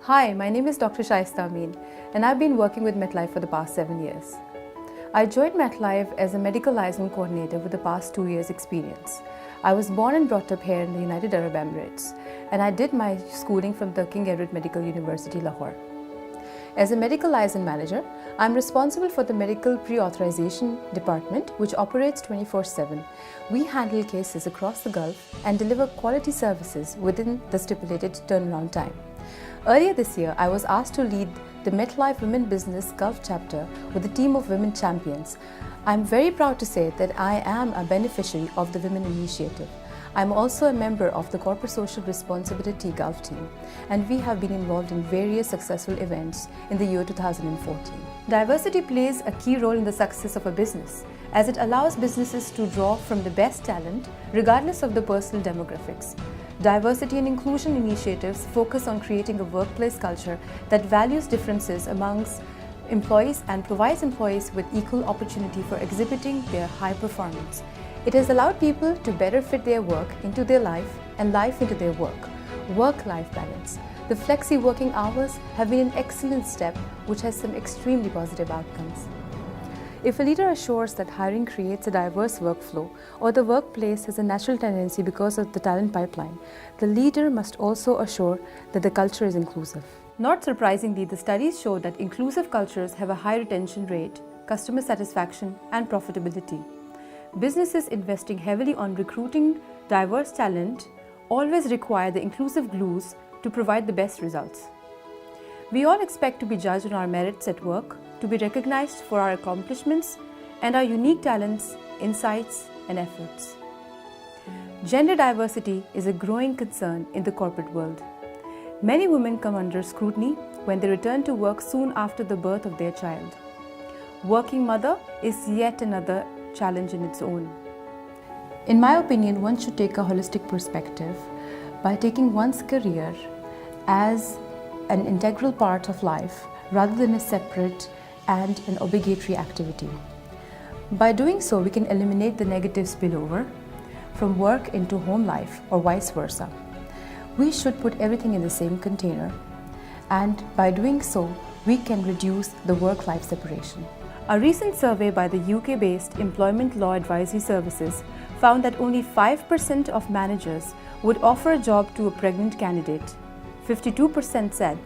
Hi, my name is Dr. Shaista Amin, and I've been working with MetLife for the past 7 years. I joined MetLife as a medical liaison coordinator with the past 2 years experience. I was born and brought up here in the United Arab Emirates, and I did my schooling from the King Edward Medical University, Lahore. As a medical liaison manager, I'm responsible for the medical pre-authorization department, which operates 24/7. We handle cases across the Gulf and deliver quality services within the stipulated turnaround time. Earlier this year, I was asked to lead the MetLife Women Business Gulf chapter with a team of women champions. I'm very proud to say that I am a beneficiary of the Women Initiative. I'm also a member of the Corporate Social Responsibility Gulf team, and we have been involved in various successful events in the year 2014. Diversity plays a key role in the success of a business, as it allows businesses to draw from the best talent, regardless of the personal demographics. Diversity and inclusion initiatives focus on creating a workplace culture that values differences amongst employees and provides employees with equal opportunity for exhibiting their high performance. It has allowed people to better fit their work into their life and life into their work. Work-life balance. The flexi working hours have been an excellent step which has some extremely positive outcomes. If a leader assures that hiring creates a diverse workflow or the workplace has a natural tendency because of the talent pipeline, the leader must also assure that the culture is inclusive. Not surprisingly, the studies show that inclusive cultures have a high retention rate, customer satisfaction, and profitability. Businesses investing heavily on recruiting diverse talent always require the inclusive glues to provide the best results. We all expect to be judged on our merits at work, to be recognized for our accomplishments and our unique talents, insights, and efforts. Gender diversity is a growing concern in the corporate world. Many women come under scrutiny when they return to work soon after the birth of their child. Working mother is yet another challenge in its own. In my opinion, one should take a holistic perspective by taking one's career as an integral part of life rather than a separate and an obligatory activity. By doing so, we can eliminate the negative spillover from work into home life or vice versa. We should put everything in the same container, and by doing so, we can reduce the work-life separation. A recent survey by the UK-based Employment Law Advisory Services found that only 5% of managers would offer a job to a pregnant candidate. 52% said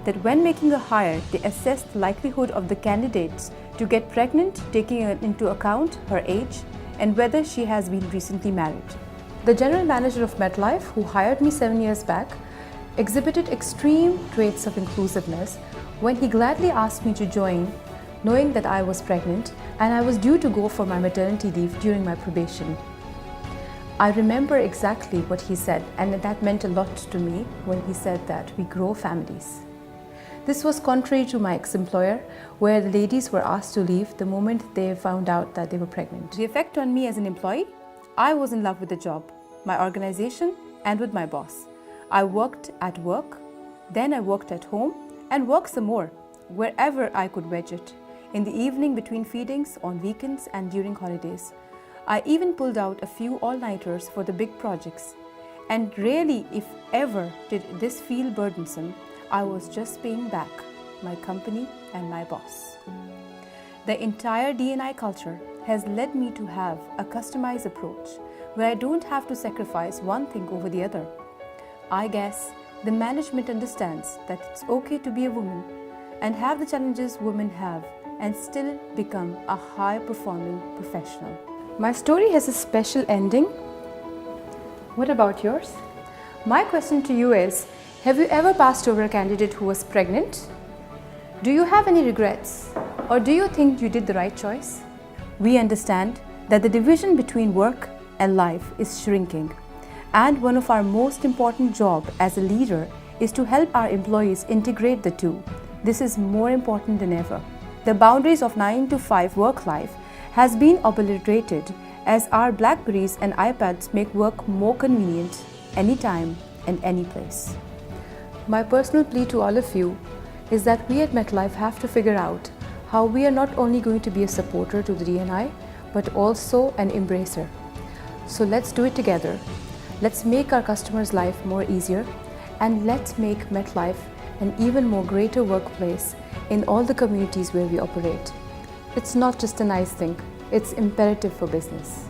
that when making a hire, they assess the likelihood of the candidates to get pregnant, taking into account her age and whether she has been recently married. The general manager of MetLife, who hired me 7 years back, exhibited extreme traits of inclusiveness when he gladly asked me to join, knowing that I was pregnant and I was due to go for my maternity leave during my probation. I remember exactly what he said, and that meant a lot to me when he said that we grow families. This was contrary to my ex-employer, where the ladies were asked to leave the moment they found out that they were pregnant. The effect on me as an employee? I was in love with the job, my organization, and with my boss. I worked at work, then I worked at home, and worked some more, wherever I could wedge it. In the evening between feedings, on weekends, and during holidays. I even pulled out a few all-nighters for the big projects. And rarely, if ever, did this feel burdensome. I was just paying back my company and my boss. The entire D&I culture has led me to have a customized approach where I don't have to sacrifice one thing over the other. I guess the management understands that it's okay to be a woman and have the challenges women have and still become a high-performing professional. My story has a special ending. What about yours? My question to you is, have you ever passed over a candidate who was pregnant? Do you have any regrets? Or do you think you did the right choice? We understand that the division between work and life is shrinking. And one of our most important jobs as a leader is to help our employees integrate the two. This is more important than ever. The boundaries of 9 to 5 work life has been obliterated as our Blackberries and iPads make work more convenient anytime and any place. My personal plea to all of you is that we at MetLife have to figure out how we are not only going to be a supporter to the D&I, but also an embracer. So let's do it together. Let's make our customers' life more easier, and let's make MetLife an even more greater workplace in all the communities where we operate. It's not just a nice thing, it's imperative for business.